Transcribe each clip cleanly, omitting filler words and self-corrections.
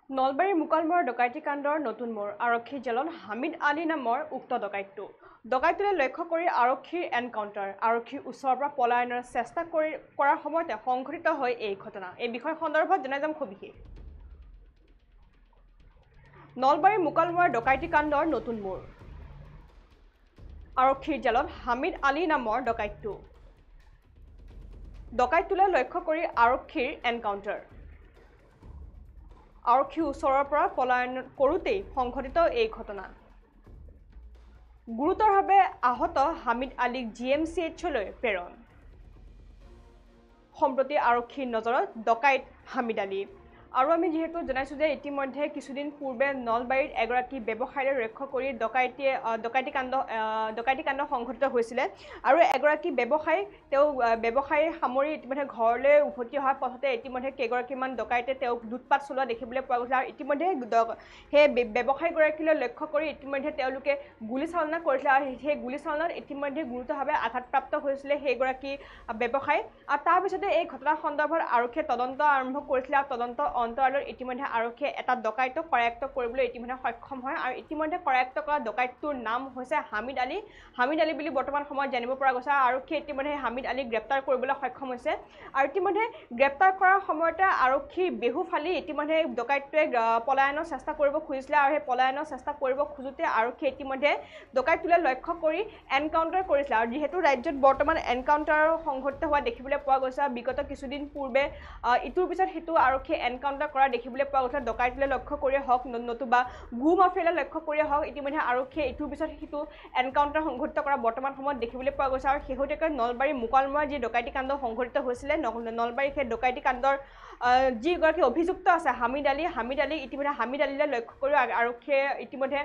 নলবাৰীৰ মুকালমুৱাৰ ডকাইতি কাণ্ডৰ নতুন মোৰ আৰক্ষী জেলত হামিদ আলী নামৰ উক্ত ডকাইতটো ডকাইতলৈ লক্ষ্য কৰি আৰক্ষীৰ এনকাউণ্টাৰ আৰক্ষীৰ ওচৰৰ পৰা পলায়নৰ চেষ্টা কৰাৰ সময়তে সংঘটিত হয় এই ঘটনা এই বিষয় সন্দৰ্ভত জনাই যাম সবিশেষ নলবাৰীৰ মুকালমুৱাৰ ডকাইতি কাণ্ডৰ নতুন মোৰ আৰক্ষীৰ জেলত হামিদ আলী নামৰ ডকাইতটো ডকাইতলৈ লক্ষ্য কৰি আৰক্ষীৰ এনকাউণ্টাৰ আৰক্ষী ওচৰৰ পৰা পলায়ন কৰোঁতেই সংঘটিত এই ঘটনা গুৰুতৰভাৱে আহত হামিদ আলীক GMCHলৈ প্ৰেৰণ সম্প্ৰতি আৰক্ষীৰ নজৰত ডকাইত হামিদ আলী আৰু আমি যেহেতু জনাইছো যে ইতিমধ্যে কিছুদিন পূৰ্বে নলবাৰীত এগৰাকী ব্যৱসায়ীৰ লক্ষ্য কৰি ডকাইতি কাণ্ড সংঘটিত হৈছিল আৰু এগৰাকী ব্যৱসায়ী তেওঁ ব্যৱসায়ী সামৰি ইতিমধ্যে ঘৰলৈ উভতি অহাৰ পথতে ইতিমধ্যে কেইগৰাকীমান ডকাইতে তেওঁক লুটপাট চলোৱা দেখিবলৈ পোৱা গৈছে আৰু ইতিমধ্যে সেই ব্যৱসায়ীগৰাকীলৈ লক্ষ্য কৰি ইতিমধ্যে তেওঁলোকে গুলীচালনা কৰিছিল আৰু সেই গুলীচালনাত ইতিমধ্যে গুৰুতৰভাৱে আঘাতপ্ৰাপ্ত হৈছিল সেইগৰাকী ব্যৱসায়ী আৰু তাৰ পিছতে এই ঘটনা সন্দৰ্ভত আৰক্ষীয়ে তদন্ত আৰম্ভ কৰিছিল আৰু তদন্ত অন্তৰালত ইতিমধ্যে আৰক্ষীয়ে এটা ডকাইতক কৰায়ত্ব কৰিবলৈ ইতিমধ্যে সক্ষম হয় আৰু ইতিমধ্যে কৰায়ত্ব কৰা ডকাইতটোৰ নাম হৈছে হামিদ আলী বুলি বৰ্তমান সময়ত জানিব পৰা গৈছে আৰু আৰক্ষীয়ে ইতিমধ্যে হামিদ আলীক গ্ৰেপ্তাৰ কৰিবলৈ সক্ষম হৈছে আৰু ইতিমধ্যে গ্ৰেপ্তাৰ কৰাৰ সময়তে আৰক্ষীৰ বেহু ফালি ইতিমধ্যে ডকাইতটোৱে পলায়নৰ চেষ্টা কৰিব খুজিছিলে আৰু সেই পলায়নৰ চেষ্টা কৰিব খোজোতে আৰক্ষীয়ে ইতিমধ্যে ডকাইতটোলৈ লক্ষ্য কৰি এনকাউণ্টাৰ কৰিছিলে আৰু যিহেতু ৰাজ্যত বৰ্তমান এনকাউণ্টাৰ সংঘটিত হোৱা দেখিবলৈ পোৱা গৈছে বিগত কিছুদিন পূৰ্বে ইটোৰ পিছত সিটো আৰক্ষীয়ে এনকাউণ্টাৰ কৰা দেখিবলৈ পোৱা গৈছে ডকাইতলৈ লক্ষ্য কৰিয়ে হওক নতুবা গু মাফিয়ালৈ লক্ষ্য কৰিয়ে হওক ইতিমধ্যে আৰক্ষীয়ে ইটোৰ পিছত সিটো এনকাউণ্টাৰ সংঘটিত কৰা বৰ্তমান সময়ত দেখিবলৈ পোৱা গৈছে আৰু শেহতীয়াকৈ নলবাৰীৰ মুকালমুৱাৰ যি ডকাইতি কাণ্ড সংঘটিত হৈছিলে নলবাৰীৰ সেই ডকাইতি কাণ্ডৰ যিগৰাকী অভিযুক্ত আছে হামিদ আলী ইতিমধ্যে হামিদ আলীলৈ লক্ষ্য কৰি আৰক্ষীয়ে ইতিমধ্যে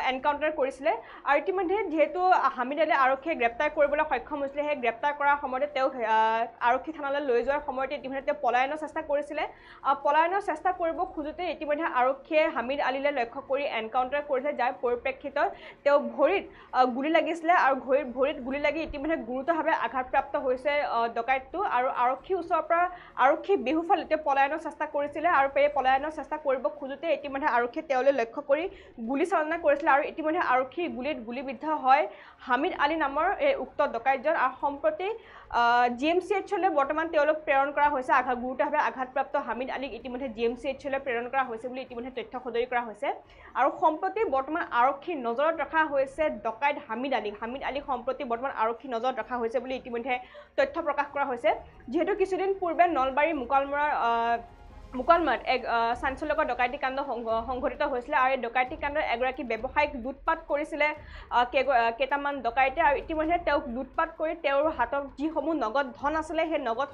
এনকাউণ্টাৰ কৰিছিলে আৰু ইতিমধ্যে যিহেতু হামিদ আলী আৰক্ষীয়ে গ্ৰেপ্তাৰ কৰিবলৈ সক্ষম হৈছিলে সেই গ্ৰেপ্তাৰ কৰাৰ সময়তে তেওঁক আৰক্ষী থানালৈ লৈ যোৱাৰ সময়তে ইতিমধ্যে তেওঁ পলায়নৰ চেষ্টা কৰিছিলে পলায়নৰ চেষ্টা কৰিব খোজোতে ইতিমধ্যে আৰক্ষীয়ে হামিদ আলীলৈ লক্ষ্য কৰি এনকাউণ্টাৰ কৰিছে যাৰ পৰিপ্ৰেক্ষিতত তেওঁ ভৰিত গুলী লাগিছিলে আৰু ভৰিত গুলী লাগি ইতিমধ্যে গুৰুতৰভাৱে আঘাতপ্ৰাপ্ত হৈছে ডকাইতটো আৰু আৰক্ষীৰ ওচৰৰ পৰা আৰক্ষী বেহুফালি তেওঁ পলায়নৰ চেষ্টা কৰিছিলে আৰু এই পলায়নৰ চেষ্টা কৰিব খোজোতে ইতিমধ্যে আৰক্ষীয়ে তেওঁলৈ লক্ষ্য কৰি গুলীচালনা কৰিছিলে আৰু ইতিমধ্যে আৰক্ষীৰ গুলীত গুলীবিদ্ধ হয় হামিদ আলী নামৰ এই উক্ত ডকাইতজন আৰু সম্প্ৰতি GMCHলৈ বৰ্তমান তেওঁলোক প্ৰেৰণ কৰা হৈছে গুৰুতৰভাৱে আঘাতপ্ৰাপ্ত হামিদ আলীক ইতিমধ্যে GMCHলৈ প্ৰেৰণ কৰা হৈছে বুলি ইতিমধ্যে তথ্য সদৰি কৰা হৈছে আৰু সম্প্ৰতি বৰ্তমান আৰক্ষীৰ নজৰত ৰখা হৈছে ডকাইত হামিদ আলী সম্প্ৰতি বৰ্তমান আৰক্ষীৰ নজৰত ৰখা হৈছে বুলি ইতিমধ্যে তথ্য প্ৰকাশ কৰা হৈছে যিহেতু কিছুদিন পূৰ্বে নলবাৰীৰ মুকালমুৱাত এক চাঞ্চল্যকৰ ডকাইতি কাণ্ড সংঘটিত হৈছিলে আৰু এই ডকাইতি কাণ্ডত এগৰাকী ব্যৱসায়ীক লুটপাট কৰিছিলে কেইটামান ডকাইতে আৰু ইতিমধ্যে তেওঁক লুটপাট কৰি তেওঁৰ হাতত যিসমূহ নগদ ধন আছিলে সেই নগদ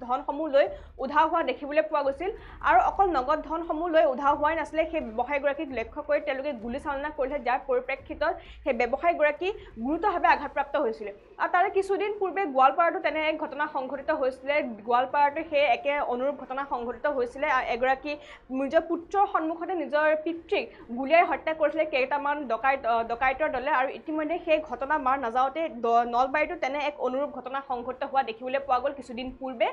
ধনসমূহ লৈ উধাও হোৱা দেখিবলৈ পোৱা গৈছিল আৰু অকল নগদ ধনসমূহ লৈ উধাও হোৱাই নাছিলে সেই ব্যৱসায়ীগৰাকীক লক্ষ্য কৰি তেওঁলোকে গুলীচালনা কৰিলে যাৰ পৰিপ্ৰেক্ষিতত সেই ব্যৱসায়ীগৰাকী গুৰুতৰভাৱে আঘাতপ্ৰাপ্ত হৈছিলে আৰু তাৰে কিছুদিন পূৰ্বে গোৱালপাৰাতো তেনে এক ঘটনা সংঘটিত হৈছিলে গোৱালপাৰাতো সেই একে অনুৰূপ ঘটনা সংঘটিত হৈছিলে এগৰাকী নিজৰ পুত্ৰৰ সন্মুখতে নিজৰ পিতৃক গুলীয়াই হত্যা কৰিছিলে কেইটামান ডকাইতৰ দলে আৰু ইতিমধ্যে সেই ঘটনা মাৰ নাযাওঁতে নলবাৰীতো তেনে এক অনুৰূপ ঘটনা সংঘটিত হোৱা দেখিবলৈ পোৱা গ'ল কিছুদিন পূৰ্বে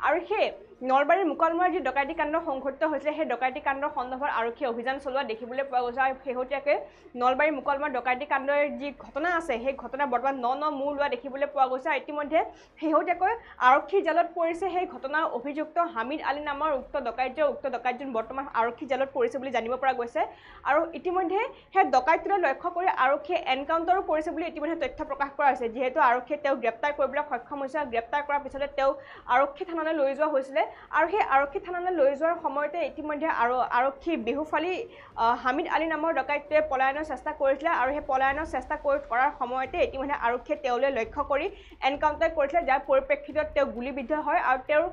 আৰু সেই নলবাৰীৰ মুকালমুৱাৰ যি ডকাইতি কাণ্ড সংঘটিত হৈছিলে সেই ডকাইতি কাণ্ডৰ সন্দৰ্ভত আৰক্ষীয়ে অভিযান চলোৱা দেখিবলৈ পোৱা গৈছে আৰু শেহতীয়াকৈ নলবাৰীৰ মুকালমুৱাৰ ডকাইতি কাণ্ডৰ যি ঘটনা আছে সেই ঘটনা বৰ্তমান ন মূৰ লোৱা দেখিবলৈ পোৱা গৈছে আৰু ইতিমধ্যে শেহতীয়াকৈ আৰক্ষীৰ জালত পৰিছে সেই ঘটনাৰ অভিযুক্ত হামিদ আলী নামৰ উক্ত ডকাইতজন বৰ্তমান আৰক্ষী জেলত পৰিছে বুলি জানিব পৰা গৈছে আৰু ইতিমধ্যে সেই ডকাইতটোলৈ লক্ষ্য কৰি আৰক্ষীয়ে এনকাউণ্টাৰো কৰিছে বুলি ইতিমধ্যে তথ্য প্ৰকাশ কৰা হৈছে যিহেতু আৰক্ষীয়ে তেওঁক গ্ৰেপ্তাৰ কৰিবলৈ সক্ষম হৈছে আৰু গ্ৰেপ্তাৰ কৰাৰ পিছতে তেওঁক আৰক্ষী থানালৈ লৈ যোৱা হৈছিলে আৰু সেই আৰক্ষী থানালৈ লৈ যোৱাৰ সময়তে ইতিমধ্যে আৰক্ষী বেহুফালি হামিদ আলী নামৰ ডকাইতটোৱে পলায়নৰ চেষ্টা কৰিছিলে আৰু সেই পলায়নৰ চেষ্টা কৰাৰ সময়তে ইতিমধ্যে আৰক্ষীয়ে তেওঁলৈ লক্ষ্য কৰি এনকাউণ্টাৰ কৰিছিলে যাৰ পৰিপ্ৰেক্ষিতত তেওঁ গুলীবিদ্ধ হয় আৰু তেওঁৰ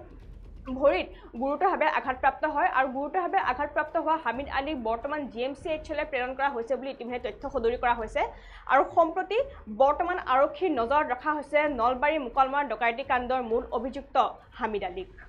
ভৰিত গুৰুতৰভাৱে আঘাতপ্ৰাপ্ত হয় আৰু গুৰুতৰভাৱে আঘাতপ্ৰাপ্ত হোৱা হামিদ আলীক বৰ্তমান GMCHলৈ প্ৰেৰণ কৰা হৈছে বুলি ইতিমধ্যে তথ্য সদৰি কৰা হৈছে আৰু সম্প্ৰতি বৰ্তমান আৰক্ষীৰ নজৰত ৰখা হৈছে নলবাৰীৰ মুকালমুৱাৰ ডকাইতি কাণ্ডৰ মূল অভিযুক্ত হামিদ আলীক